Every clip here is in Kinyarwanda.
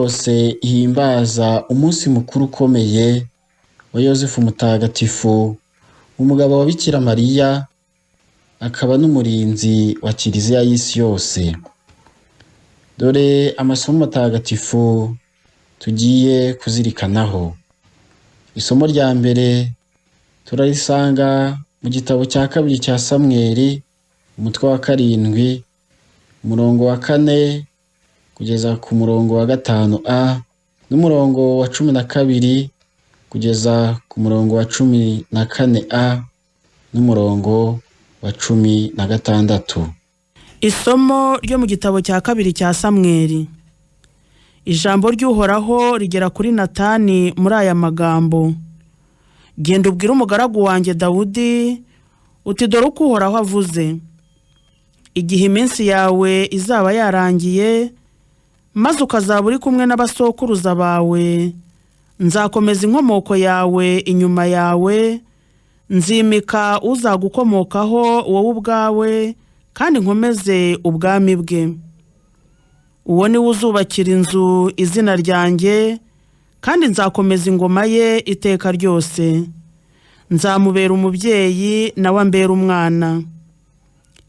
yose ihimbaza umunsi mukuru ukomeye wa Yosefu Mutagatifu, umugabo wa Bikira Mariya, akaba n'umurinzi wa Kiliziya y'isi yose. Dore amasomo matagatifu tugiye kuzirikanaho. Isomo rya mbere turarisanga mu gitabo cya kabiri cya Samweli, umutwe wa 7, umurongo wa 4 kugeza ku murongo wa 5a n'umurongo wa 12 kugeza ku murongo wa 14a n'umurongo wa 16. Isomo ryo mu gitabo cya kabiri cya Samweli. Ijambo ry'Uhoraho rigera kuri Natani muri aya magambo: Genda ubwire umugaragu wanjye Dawudi uti dore uko Uhoraho avuze, igihe iminsi yawe izaba yarangiye maze ukazaba uri kumwe n'abasokuruza bawe, nzakomeza inkomoko yawe inyuma yawe, nzimika uzagukomokaho wowe ubwawe kandi nkomeze ubwami bwe. Uwo ni we uzubakira inzu izina ryanjye, kandi nzakomeza ingoma ye iteka ryose. Nzamubera umubyeyi nawe ambera umwana.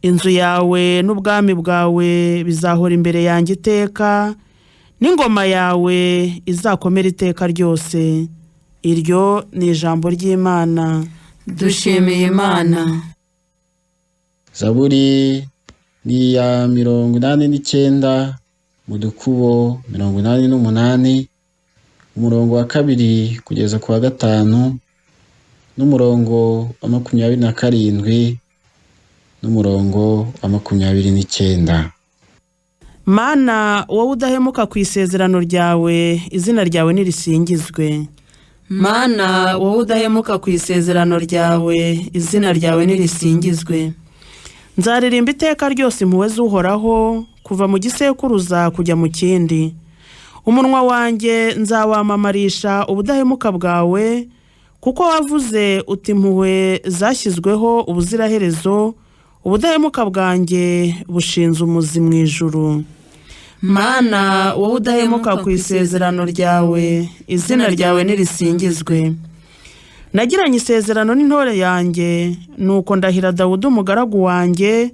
Inzu yawe n'ubwami bwawe bizahora imbere yanjye iteka, n'ingoma yawe izakomera iteka ryose. Iryo ni ijambo ry'Imana. Dushimiye Imana. Zaburi ni ya 89 mu dukubo 88, umurongo wa 2 kugeza ku wa 5 n'umurongo wa 27 n'umurongo wa 29. Mana, wowe udahemuka ku isezerano ryawe, izina ryawe nirisingizwe. Mana, wowe udahemuka ku isezerano ryawe, izina ryawe nirisingizwe. Nzaririmba iteka ryose impuhwe z'Uhoraho, kuva mu gisekuruza kujya mu kindi. Umunwa wanjye nzawamamarisha ubudahemuka bwawe, kuko wavuze uti impuhwe zashyizweho ubuziraherezo, ubudahemuka bwanjye bushinze umuzi mu ijuru. Mana, wowe udahemuka ku isezerano ryawe, izina ryawe nirisingizwe. Nagiranye isezerano n'intore yanjye, nuko ndahira Dawudi umugaragu wanjye,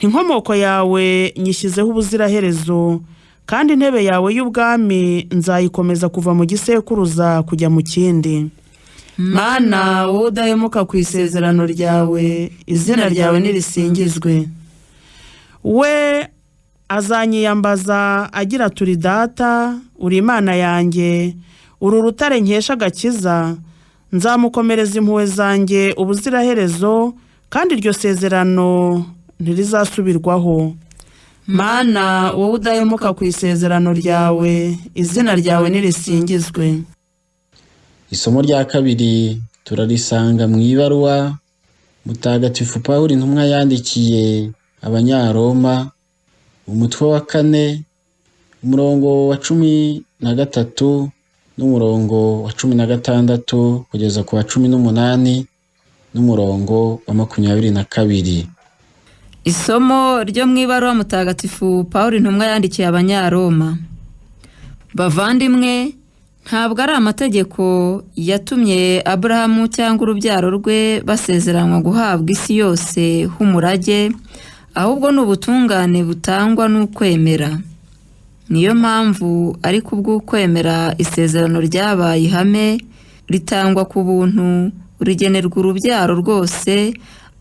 inkomoko yawe nyishyizeho ubuziraherezo, kandi intebe yawe y'ubwami nzayikomeza kuva mu gisekuruza kujya mu kindi. Mana, wowe udahemuka ku isezerano ryawe, izina ryawe nirisingizwe. We azanyiyambaza agira turi Data, uri Imana yanjye, uri urutare nkesha agakiza. Nzamukomereza impuhwe zanjye ubuziraherezo, kandi iryo sezerano ntirizasubirwaho. Mana, wowe udahemuka ku isezerano ryawe, izina ryawe nirisingizwe. Isomo rya kabiri turarisanga mu ibaruwa Mutagatifu Pawulo intumwa yandikiye Abanyaroma, umutwe wa 4, umurongo wa 13 n'umurongo wa 16 kugeza ku wa 18 n'umurongo wa 22. Isomo ryo mu ibaruwa Mutagatifu Pawulo intumwa yandikiye Abanyaroma. Bavandimwe, ntabwo ari amategeko yatumye Aburahamu cyangwa urubyaro rwe basezeranwa guhabwa isi yose h'umurage, ahubwo ni ubutungane butangwa n'ukwemera. Niyo mpamvu ari kubw'ukwemera isezerano ryabaye ihame, ritangwa ku buntu, rigenerwa urubyaro rwose,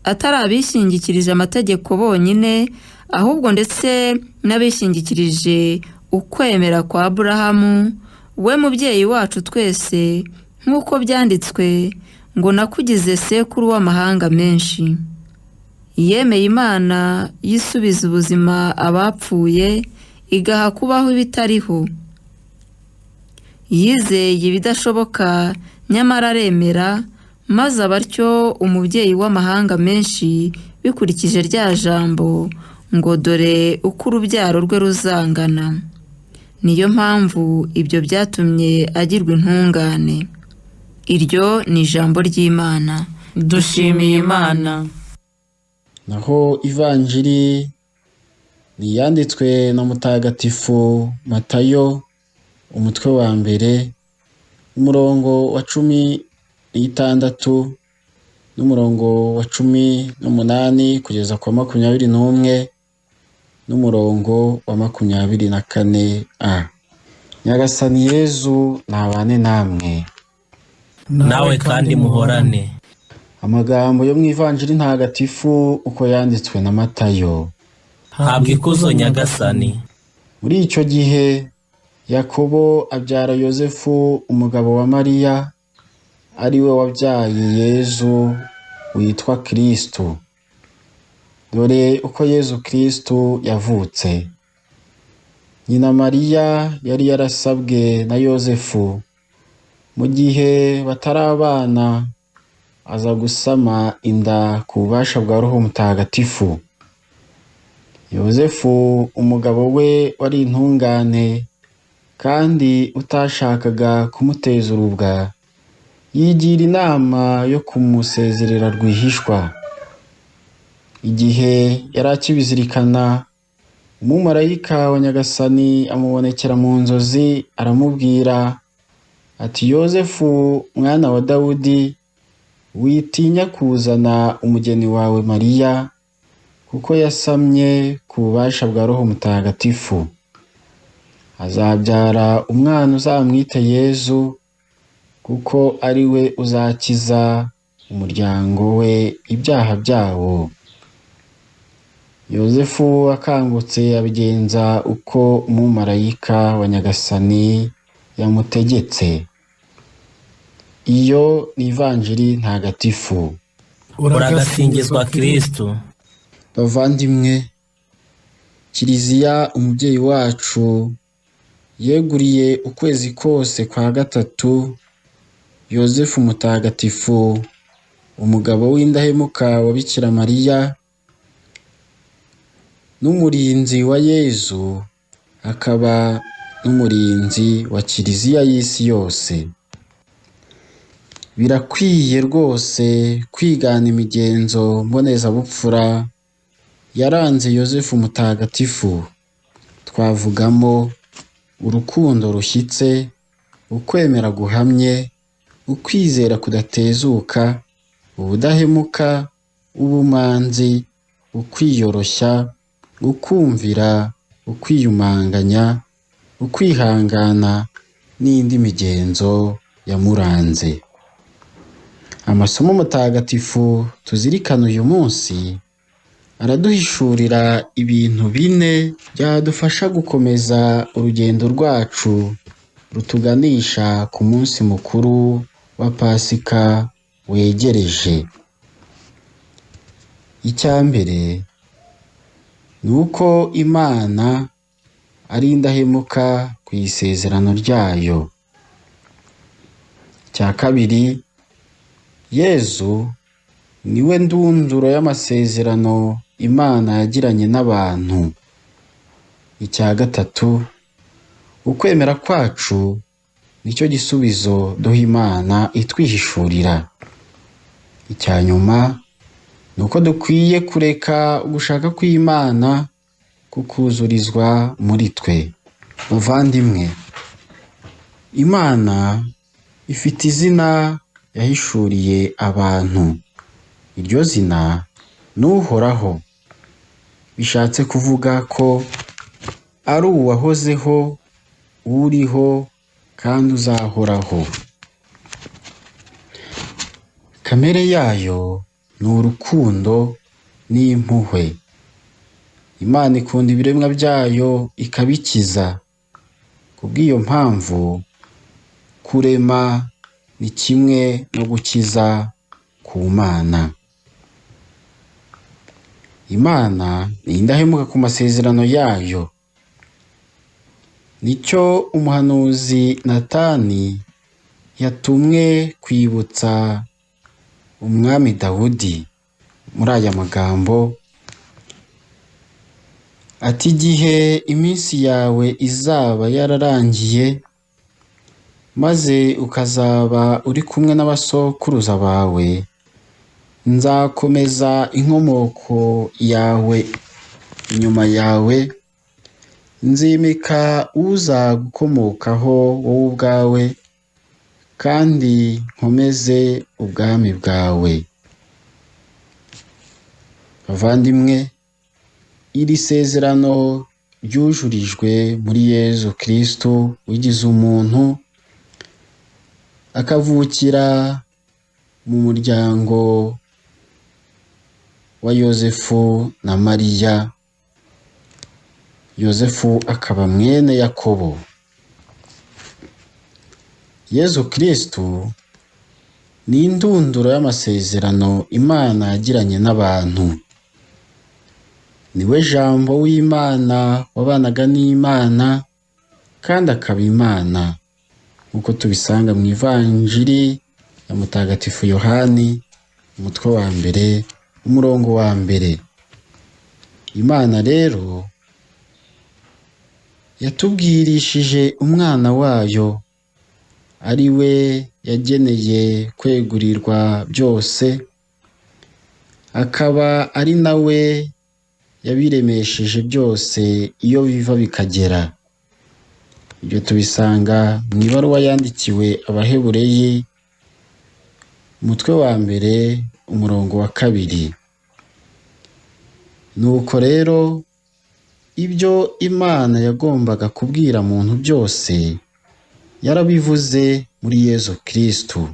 atari abishingikirije amategeko bonyine, ahubwo ndetse n'abishingikirije ukwemera kwa Aburahamu, we mubyeyi wacu twese, nk'uko byanditswe ngo nakugize sekuru w'amahanga menshi. Yemeye Imana yisubiza ubuzima abapfuye, igaha kubaho ibitariho. Yizeye ibidashoboka, nyamara aremera, maze abatyo umubyeyi w'amahanga menshi, bikurikije rya jambo ngo dore uko urubyaro rwe ruzangana. Niyo mpamvu ibyo byatumye agirwa intungane. Iryo ni ijambo ry'Imana. Dushimiye Imana. Naho ivanjiri niyanditswe na Mutagatifu Matayo, umutwe wa mbere umurongo wa 16 n'umurongo wa 18 kugeza kwa 21 n'umurongo wa 24a. Nyagasani Yezu nabane namwe, nawe kandi muhorane. Amagambo yo mu Ivanjiri ntagatifu uko yanditswe na Matayo. Habwa ikuzo Nyagasani. Muri icyo gihe Yakobo abyara Yozefu umugabo wa Mariya, ari we wabyaye Yezu witwa Kristo. Dore uko Yezu Kristo yavutse. Nyina Mariya yari yarasabwe na Yozefu, mu gihe batarabana aza gusama inda ku bubasha bwa Roho Mutagatifu. Yozefu umugabo we wari intungane kandi utashakaga kumuteza urubwa, yigira inama yo kumusezerera rwihishwa. Igihe yari akibizirikana, umumarayika wa Nyagasani amubonekera mu nzozi aramubwira ati, Yozefu mwana wa Dawudi, witinya kuzana umugeni wawe Mariya, kuko yasamye ku bubasha bwa Roho Mutagatifu. Azabyara umwana uzamwite Yezu, kuko ari we uzakiza umuryango we ibyaha byawo. Yozefu akangutse abigenza uko umumarayika wa Nyagasani yamutegetse. Iyo ni Ivanjiri ntagatifu. Uragasingizwa Kristo. Bavandimwe, Kiliziya umubyeyi wacu yeguriye ukwezi kose kwa gatatu Yozefu mutagatifu, umugabo w'indahemuka wa Bikira Mariya n'umurinzi wa Yezu, akaba n'umurinzi wa Kiliziya y'isi yose. Birakwiye rwose kwigana imigenzo mbonezabupfura yaranze Yozefu mutagatifu. Twavugamo urukundo rushyitse, ukwemera guhamye, ukwizera kudatezuka, ubudahemuka, ubumanzi, ukwiyoroshya, ukumvira, ukwiyumanganya, ukwihangana n'indi migenzo yamuranze. Amasomo mutagatifu tuzirikana uyu munsi araduhishurira ibintu bine byadufasha gukomeza urugendo rwacu rutuganisha ku munsi mukuru wa Pasika wegereje. Icya mbere ni uko Imana ari indahemuka ku isezerano ryayo. Icya kabiri, Yezu niwe ndunduro y'amasezerano Imana yagiranye n'abantu. Icya gatatu, ukwemera kwacu nicyo gisubizo duha Imana itwihishurira. Icya nyuma ni uko dukwiye kureka ugushaka kw'Imana kukuzurizwa muri twe. Bavandimwe, Imana ifite izina yahishuriye abantu. Iryo zina ni Uhoraho. Bishatse kuvuga ko ari uwahozeho, uriho kandi uzahoraho. Kamere yayo ni urukundo n'impuhwe. Imana ikunda ibiremwa byayo ikabikiza. Kubw'iyo mpamvu, kurema ni kimwe no gukiza ku Mana. Imana ni indahemuka ku masezerano yayo. Nicyo umuhanuzi Natani yatumwe kwibutsa umwami Dawudi muri aya magambo ati, igihe iminsi yawe izaba yararangiye, maze ukazaba uri kumwe n'abasokuruza bawe, nzakomeza inkomoko yawe inyuma yawe, nzimika uzagukomokaho wowe ubwawe, kandi nkomeze ubwami bwawe. Bavandimwe, iri sezerano ryujurijwe muri Yezu Kristo wigize umuntu, akavukira mu muryango wa Yozefu na Mariya. Yozefu akaba mwene Yakobo. Yezu Kristo ni indunduro y'amasezerano Imana yagiranye n'abantu. Niwe Jambo w'Imana wabanaga n'Imana kandi akaba Imana, nk'uko tubisanga mu Ivanjiri ya Mutagatifu Yohani, umutwe wa mbere, umurongo wa mbere. Imana rero yatubwirishije umwana wayo, ari we yageneye kwegurirwa byose, akaba ari nawe yabiremesheje byose iyo biva bikagera. Ibyo tubisanga mu ibaruwa yandikiwe Abahebureyi, umutwe wa mbere, umurongo wa 2. Nuko rero ibyo Imana yagombaga kubwira muntu byose yarabivuze muri Yezu Kristo.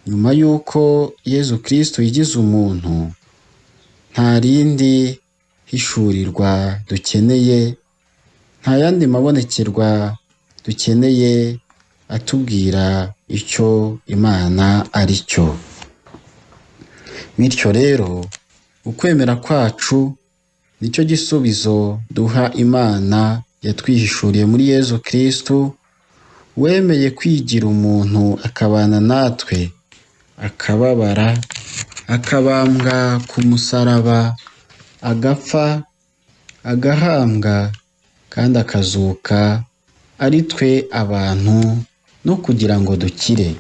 Nyuma y'uko Yezu Kristo yigize umuntu, nta rindi hishurirwa dukeneye, nta yandi mabonekerwa dukeneye atubwira icyo Imana ari cyo. Bityo rero ukwemera kwacu nicyo gisubizo duha Imana yatwihishuriye muri Yezu Kristo, wemeye kwigira umuntu akabana natwe, akababara, akabambwa ku musaraba, agapfa, agahambwa, kandi akazuka ari twe abantu no kugira ngo dukire.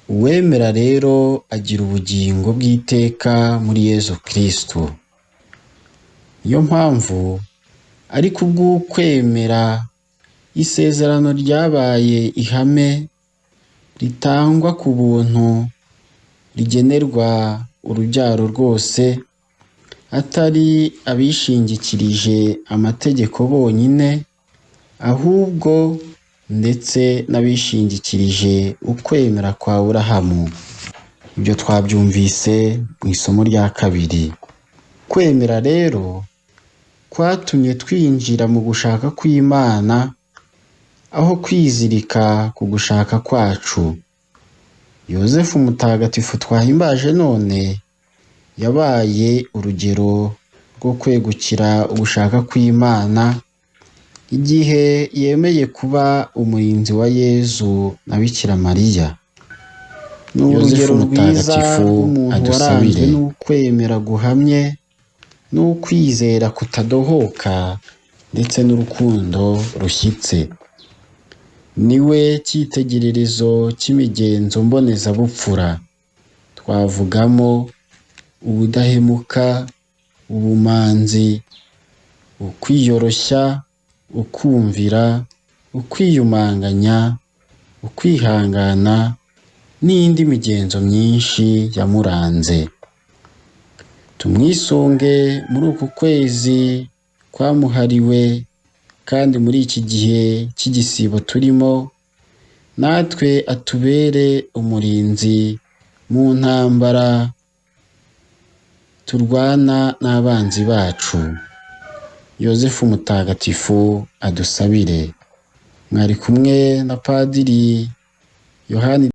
Uwemera rero agira ubugingo bw'iteka muri Yezu Kristo. Niyo mpamvu ari kubw'ukwemera isezerano ryabaye ihame ritangwa ku buntu, rigenerwa urubyaro rwose, atari abishingikirije amategeko bonyine, ahubwo ndetse n'abishingikirije ukwemera kwa Aburahamu. Ibyo twabyumvise mu isomo rya 2. Kwemera rero kwatumye twinjira mu gushaka kw'Imana, aho kwizirika ku gushaka kwacu. Yozefu mutagatifu twahimbaje none yabaye urugero rwo kwegukira ugushaka kw'Imana, igihe yemeye kuba umurinzi wa Yezu na Bikira Mariya. Ni urugero rwiza rw'umuntu waranzwe n'ukwemera guhamye, n'ukwizera kutadohoka, ndetse n'urukundo rushyitse. Niwe cyitegererezo cy'imigenzo mbonezabupfura. Twavugamo ubudahemuka, ubumanzi, ukwiyoroshya, ukumvira, ukwiyumanganya, ukwihangana, n'indi migenzo myinshi yamuranze. Tumwisunge muri uku kwezi kwamuhariwe, kandi muri iki gihe cy'igisibo turimo, natwe atubere umurinzi mu ntambara turwana n'abanzi bacu. Yozefu mutagatifu adusabire. Mwari kumwe na Padiri Yohani